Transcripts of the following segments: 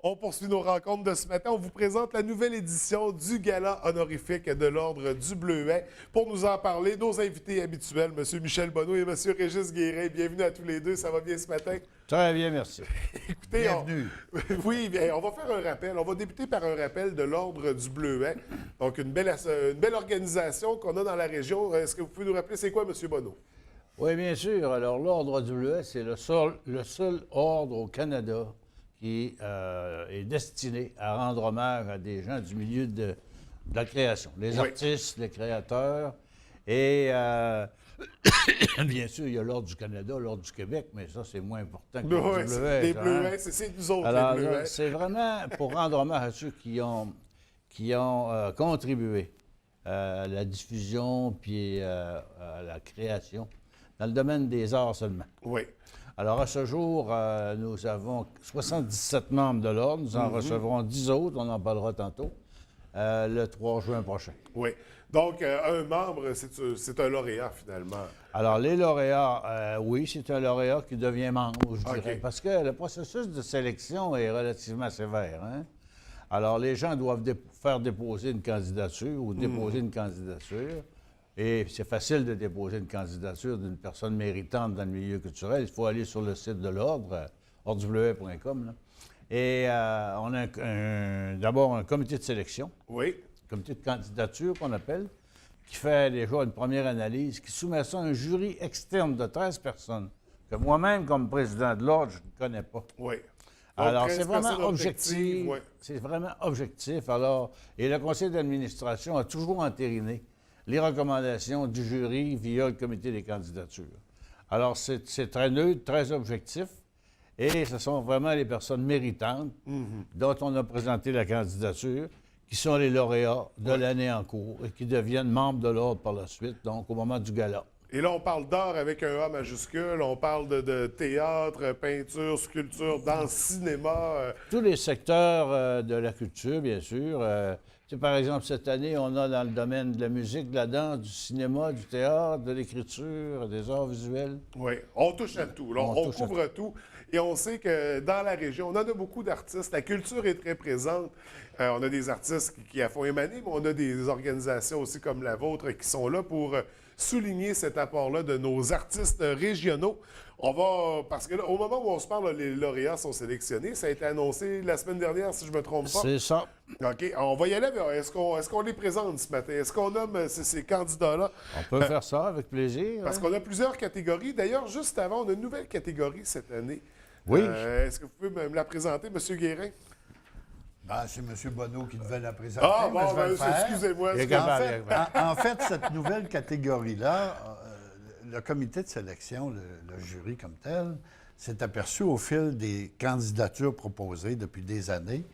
On poursuit nos rencontres de ce matin. On vous présente la nouvelle édition du Gala honorifique de l'Ordre du Bleuet. Pour nous en parler, nos invités habituels, M. Michel Bonneau et M. Régis Guérin. Bienvenue à tous les deux. Ça va bien ce matin? Très bien, merci. Écoutez, Bienvenue. Oui, bien, on va faire un rappel. On va débuter par un rappel de l'Ordre du Bleuet. Donc, une belle organisation qu'on a dans la région. Est-ce que vous pouvez nous rappeler c'est quoi, M. Bonneau? Oui, bien sûr. Alors, l'Ordre du Bleuet, c'est le seul ordre au Canada qui est destiné à rendre hommage à des gens du milieu de la création, les artistes, les créateurs. Et bien sûr, il y a l'Ordre du Canada, l'Ordre du Québec, mais ça, c'est moins important que l'Ordre du Bleuet. Les Bleuets, c'est nous autres, Alors, les Bleuets. c'est vraiment pour rendre hommage à ceux qui ont contribué à la diffusion puis à la création dans le domaine des arts seulement. Oui. Alors, à ce jour, nous avons 77 membres de l'Ordre. Nous en recevrons 10 autres, on en parlera tantôt, le 3 juin prochain. Oui. Donc, un membre, c'est un lauréat, finalement. Alors, les lauréats, oui, c'est un lauréat qui devient membre, je dirais, OK. parce que le processus de sélection est relativement sévère, hein? Alors, les gens doivent faire déposer une candidature ou déposer une candidature. Et c'est facile de déposer une candidature d'une personne méritante dans le milieu culturel. Il faut aller sur le site de l'Ordre, ordredubleuet.com. Et on a d'abord un comité de sélection, Oui. comité de candidature qu'on appelle, qui fait déjà une première analyse, qui soumet ça à un jury externe de 13 personnes, que moi-même, comme président de l'Ordre, je ne connais pas. Oui. Alors, 13 c'est vraiment personnes objectif. objectives, oui. C'est vraiment objectif. Alors, et le conseil d'administration a toujours entériné les recommandations du jury via le comité des candidatures. Alors, c'est très neutre, très objectif, et ce sont vraiment les personnes méritantes dont on a présenté la candidature, qui sont les lauréats de l'année en cours et qui deviennent membres de l'Ordre par la suite, donc au moment du gala. Et là, on parle d'art avec un A majuscule, on parle de théâtre, peinture, sculpture, danse, cinéma. Tous les secteurs de la culture, bien sûr. Tu sais, par exemple, cette année, on a dans le domaine de la musique, de la danse, du cinéma, du théâtre, de l'écriture, des arts visuels. Oui, on touche à tout. Là, on touche à couvre tout. Et on sait que dans la région, on en a beaucoup d'artistes. La culture est très présente. On a des artistes qui font émaner, mais on a des organisations aussi comme la vôtre qui sont là pour souligner cet apport-là de nos artistes régionaux. On va, parce que là, au moment où on se parle, là, les lauréats sont sélectionnés. Ça a été annoncé la semaine dernière, si je ne me trompe pas. C'est ça. OK, on va y aller. Est-ce qu'on les présente ce matin? Est-ce qu'on nomme ces candidats-là? On peut faire ça avec plaisir. Parce qu'on a plusieurs catégories. D'ailleurs, juste avant, on a une nouvelle catégorie cette année. Oui. Est-ce que vous pouvez me la présenter, M. Guérin? Ben, c'est M. Bonneau qui devait la présenter. Ah, mais bon, je vais le faire. excusez-moi. Il est excusez-moi. capable. En fait, cette nouvelle catégorie-là, le comité de sélection, le jury comme tel, s'est aperçu au fil des candidatures proposées depuis des années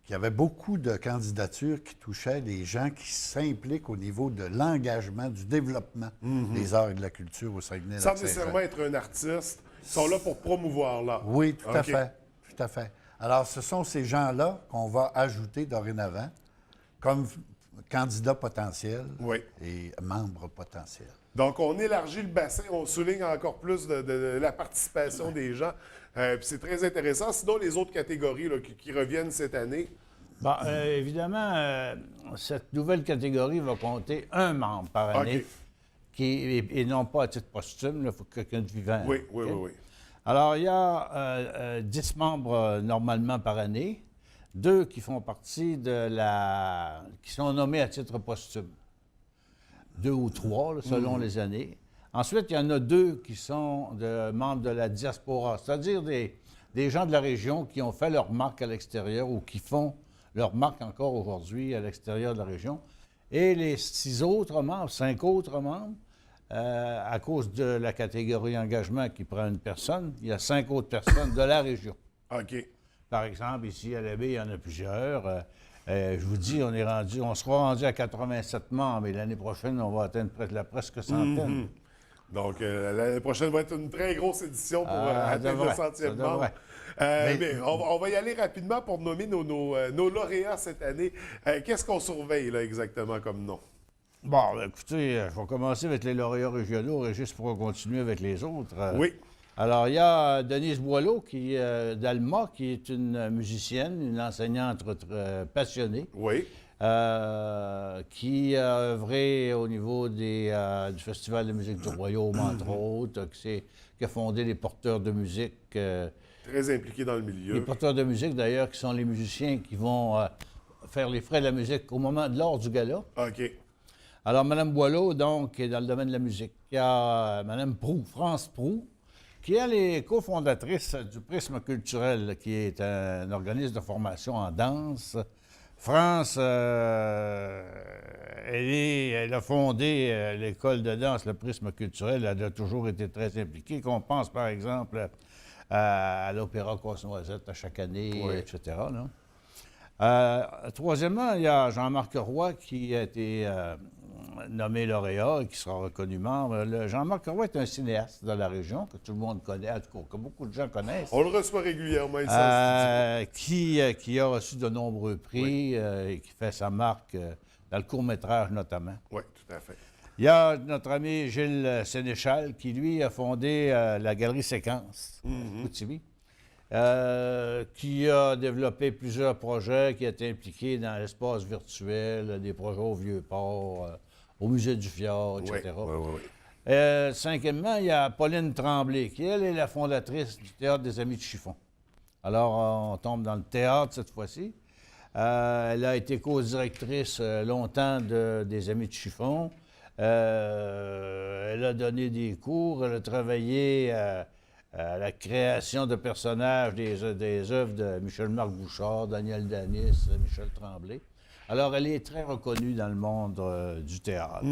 qu'il y avait beaucoup de candidatures qui touchaient les gens qui s'impliquent au niveau de l'engagement, du développement des arts et de la culture au Saguenay-Lac-Saint-Jean. Sans nécessairement être un artiste. Ils sont là pour promouvoir l'art. Oui, tout à OK. fait. Tout à fait. Alors, ce sont ces gens-là qu'on va ajouter dorénavant comme candidats potentiels Oui. et membres potentiels. Donc, on élargit le bassin, on souligne encore plus de la participation des gens. Puis c'est très intéressant. Sinon, les autres catégories là, qui reviennent cette année. Bon, évidemment, cette nouvelle catégorie va compter un membre par année, OK. et non pas à titre posthume, il faut quelqu'un de vivant. Oui, oui, OK? oui, oui. Alors, il y a 10 membres normalement par année, 2 qui font partie qui sont nommés à titre posthume. 2 ou 3, là, selon les années. Ensuite, il y en a 2 qui sont membres de la diaspora, c'est-à-dire des gens de la région qui ont fait leur marque à l'extérieur ou qui font leur marque encore aujourd'hui à l'extérieur de la région. Et les 5 autres membres, à cause de la catégorie engagement qui prend une personne, il y a 5 autres personnes de la région. OK. Par exemple, ici à l'Abbé, il y en a plusieurs. Je vous dis, on sera rendu à 87 membres et l'année prochaine, on va atteindre presque centaine. Donc, l'année prochaine va être une très grosse édition pour atteindre le centième membre. Mais on va y aller rapidement pour nommer nos lauréats cette année. Qu'est-ce qu'on surveille là, exactement comme nom? Bon, écoutez, je vais commencer avec les lauréats régionaux. Régis pourra continuer avec les autres. Oui. Alors, il y a Denise Boileau d'Alma, qui est une musicienne, une enseignante passionnée, Oui. qui a œuvré au niveau du Festival de musique du Royaume, entre autres, qui a fondé les porteurs de musique. Très impliqué dans le Les milieu. porteurs de musique, d'ailleurs, qui sont les musiciens qui vont faire les frais de la musique au moment de l'heure du gala. OK. Alors, Mme Boileau, donc, est dans le domaine de la musique. Il y a Mme Proulx, France Proulx, qui elle est cofondatrice du Prisme culturel, qui est un organisme de formation en danse. France, elle a fondé l'école de danse, le Prisme culturel. Elle a toujours été très impliquée. Qu'on pense, par exemple, à l'Opéra Casse-Noisette à chaque année, Oui. etc. Troisièmement, il y a Jean-Marc Roy qui a été nommé lauréat et qui sera reconnu membre. Jean-Marc Roy est un cinéaste de la région que tout le monde connaît, en tout cas, que beaucoup de gens connaissent. On le reçoit régulièrement ici. Qui a reçu de nombreux prix et qui fait sa marque dans le court-métrage notamment. Oui, tout à fait. Il y a notre ami Gilles Sénéchal qui, lui, a fondé la Galerie Séquence, Outibi, qui a développé plusieurs projets, qui a été impliqué dans l'espace virtuel, des projets au Vieux-Port, au Musée du Fjord, etc. Oui. Cinquièmement, il y a Pauline Tremblay, qui, elle, est la fondatrice du Théâtre des Amis de Chiffon. Alors, on tombe dans le théâtre cette fois-ci. Elle a été co-directrice longtemps des Amis de Chiffon. Elle a donné des cours, elle a travaillé à la création de personnages des œuvres de Michel-Marc Bouchard, Daniel Danis, Michel Tremblay. Alors, elle est très reconnue dans le monde du théâtre.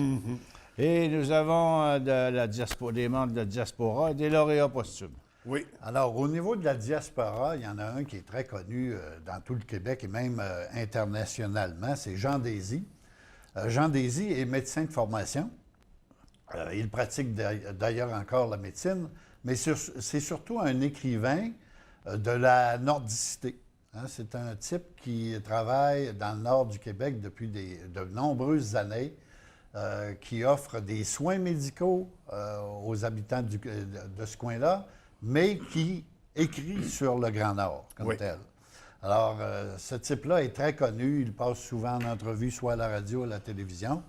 Et nous avons des membres de la diaspora et des lauréats posthumes. Oui. Alors, au niveau de la diaspora, il y en a un qui est très connu dans tout le Québec et même internationalement, c'est Jean Désy. Jean Désy est médecin de formation. Il pratique d'ailleurs encore la médecine, mais c'est surtout un écrivain de la nordicité. Hein, c'est un type qui travaille dans le nord du Québec depuis de nombreuses années, qui offre des soins médicaux aux habitants de ce coin-là, mais qui écrit sur le Grand Nord comme tel. Alors, ce type-là est très connu. Il passe souvent en entrevue, soit à la radio ou à la télévision,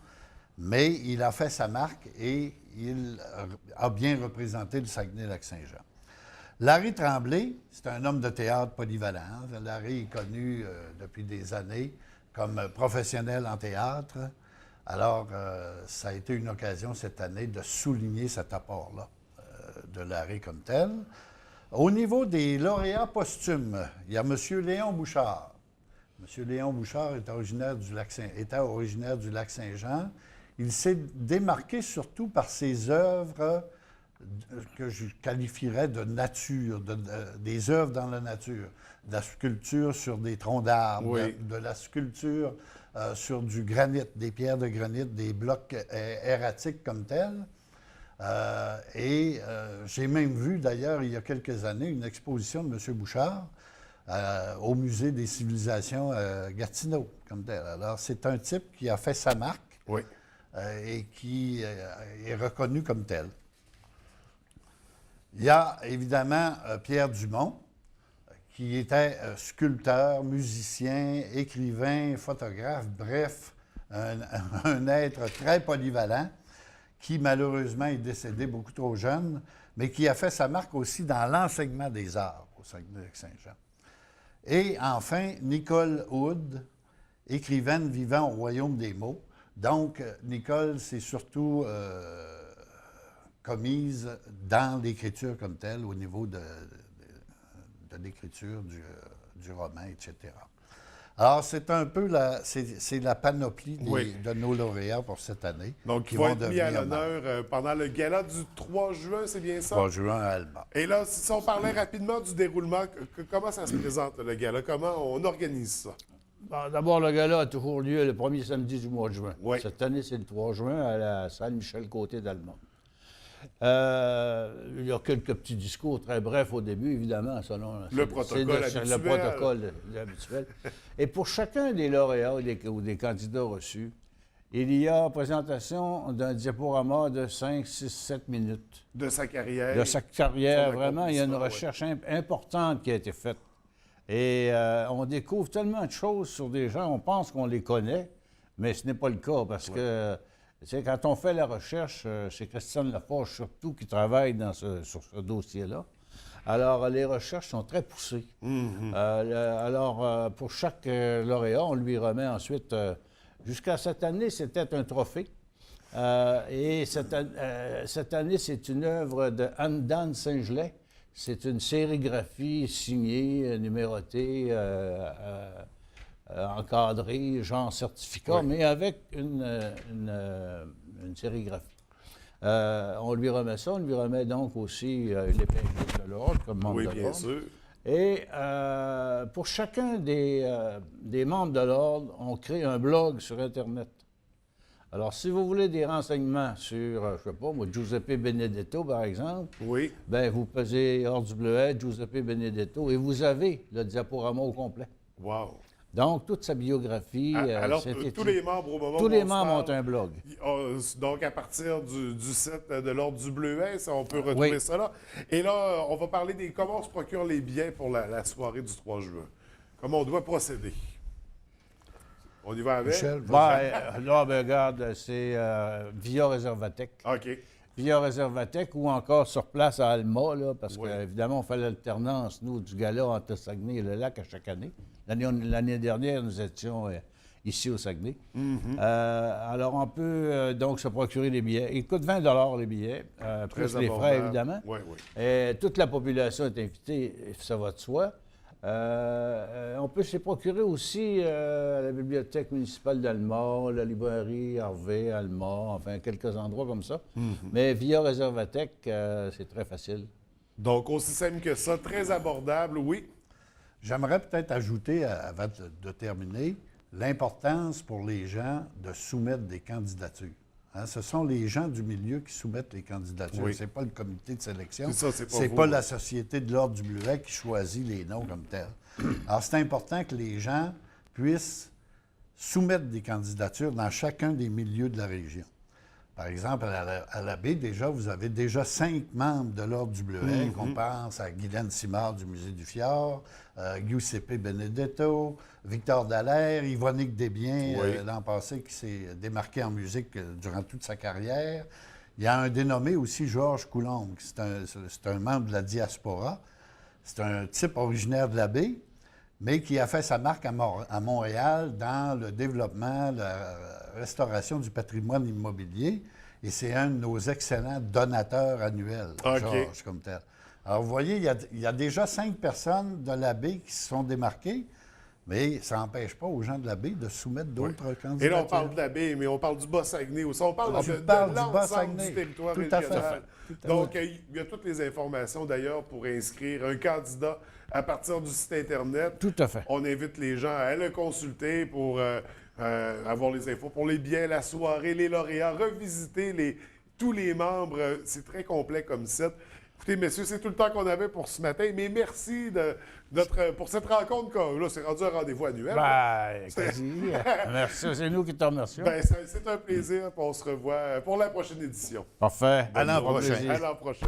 mais il a fait sa marque et il a bien représenté le Saguenay-Lac-Saint-Jean. Larry Tremblay, c'est un homme de théâtre polyvalent. Larry est connu depuis des années comme professionnel en théâtre. Alors, ça a été une occasion cette année de souligner cet apport-là de Larry comme tel. Au niveau des lauréats posthumes, il y a M. Léon Bouchard. M. Léon Bouchard était originaire du Lac-Saint-Jean. Il s'est démarqué surtout par ses œuvres que je qualifierais de nature, des œuvres dans la nature. De la sculpture sur des troncs d'arbres, de la sculpture sur du granit, des pierres de granit, des blocs erratiques comme tels. J'ai même vu, d'ailleurs, il y a quelques années, une exposition de M. Bouchard au Musée des civilisations Gatineau, comme tel. Alors, c'est un type qui a fait sa marque et qui est reconnu comme tel. Il y a évidemment Pierre Dumont, qui était sculpteur, musicien, écrivain, photographe, bref, un être très polyvalent, qui malheureusement est décédé beaucoup trop jeune, mais qui a fait sa marque aussi dans l'enseignement des arts au Saguenay-Lac-Saint-Jean. Et enfin, Nicole Hood, écrivaine vivant au Royaume des mots. Donc, Nicole s'est surtout commise dans l'écriture comme telle, au niveau de l'écriture du roman, etc. Alors, c'est un peu la panoplie de nos lauréats pour cette année. Donc, qui vont être mis à l'honneur pendant le gala du 3 juin, c'est bien ça? 3 juin à Alma. Et là, si on parlait rapidement du déroulement, comment ça se présente, le gala? Comment on organise ça? Bon, d'abord, le gala a toujours lieu le premier samedi du mois de juin. Oui. Cette année, c'est le 3 juin à la salle Michel-Côté d'Alma. Il y a quelques petits discours très brefs au début, évidemment, selon le protocole habituel. Le protocole habituel. Et pour chacun des lauréats ou des candidats reçus, Il y a présentation d'un diaporama de 5, 6, 7 minutes. De sa carrière. De sa carrière, son vraiment, il y a une accomplissement, recherche importante qui a été faite. Et on découvre tellement de choses sur des gens, on pense qu'on les connaît, mais ce n'est pas le cas parce que, tu sais, quand on fait la recherche, c'est Christiane Laforge surtout qui travaille sur ce dossier-là. Alors, les recherches sont très poussées. Alors, pour chaque lauréat, on lui remet ensuite, jusqu'à cette année, c'était un trophée. Et cette année, c'est une œuvre de Anne-Dan Saint-Gelais. C'est une sérigraphie signée, numérotée, encadrée, genre certificat, mais avec une sérigraphie. On lui remet ça, on lui remet donc aussi une épingle de l'ordre comme membre de l'ordre. Oui, bien sûr. Et pour chacun des membres de l'ordre, on crée un blog sur Internet. Alors, si vous voulez des renseignements sur, je ne sais pas, moi, Giuseppe Benedetto, par exemple, Oui. bien, vous pesez Ordre du Bleuet, Giuseppe Benedetto, et vous avez le diaporama au complet. Wow. Donc, toute sa biographie. Alors, synthétique. tous les membres, au moment Tous où les on se membres ont parle, un blog. Donc, à partir du site de l'Ordre du Bleuet, ça, on peut retrouver ça là. Et là, on va parler des comment on se procure les billets pour la soirée du 3 juin. Comment on doit procéder. On y va avec? Michel, Là, ben, regarde, c'est via Réservatech. OK. Via Réservatech ou encore sur place à Alma, là, parce Oui. qu'évidemment, on fait l'alternance, nous, du gala entre Saguenay et le lac à chaque année. L'année dernière, nous étions ici au Saguenay. Alors, on peut donc se procurer les billets. Il coûte 20 les billets, plus les frais, évidemment. Oui, oui. Et toute la population est invitée, ça va de soi. On peut se les procurer aussi à la bibliothèque municipale d'Alma, la librairie Harvey, Alma, enfin quelques endroits comme ça. Mais via Réservatech, c'est très facile. Donc, aussi simple que ça, très abordable, oui. J'aimerais peut-être ajouter, avant de terminer, l'importance pour les gens de soumettre des candidatures. Hein, ce sont les gens du milieu qui soumettent les candidatures. Oui. Ce n'est pas le comité de sélection. C'est ça, c'est pas C'est vous, pas oui. la Société de l'Ordre du Bleuet qui choisit les noms comme tels. Alors, c'est important que les gens puissent soumettre des candidatures dans chacun des milieux de la région. Par exemple, à la baie, déjà, vous avez déjà 5 membres de l'Ordre du Bleuet. On pense à Guylaine Simard du Musée du Fjord, Giuseppe Benedetto, Victor Dallaire, Yvonique Desbiens, Oui. l'an passé, qui s'est démarqué en musique durant toute sa carrière. Il y a un dénommé aussi, Georges Coulombe, qui c'est un membre de la diaspora. C'est un type originaire de la baie, mais qui a fait sa marque à Montréal dans le développement, la restauration du patrimoine immobilier. Et c'est un de nos excellents donateurs annuels, OK. Georges, comme tel. Alors, vous voyez, il y a déjà 5 personnes de la baie qui se sont démarquées, mais ça n'empêche pas aux gens de la baie de soumettre d'autres candidatures. Et là, on parle de la baie, mais on parle du Bas-Saguenay aussi. On parle On de parle du l'ensemble Bas-Saguenay. du territoire Tout à fait. régional. Tout à Donc, il y a toutes les informations, d'ailleurs, pour inscrire un candidat à partir du site Internet. Tout à fait. On invite les gens à le consulter pour avoir les infos pour les billets, la soirée, les lauréats, revisiter tous les membres. C'est très complet comme site. Écoutez, messieurs, c'est tout le temps qu'on avait pour ce matin, mais merci pour cette rencontre. Là, c'est rendu un rendez-vous annuel. Merci, c'est nous qui te remercions. Ben, c'est un plaisir. On se revoit pour la prochaine édition. Parfait. À l'an Au prochain. plaisir. À l'an prochain.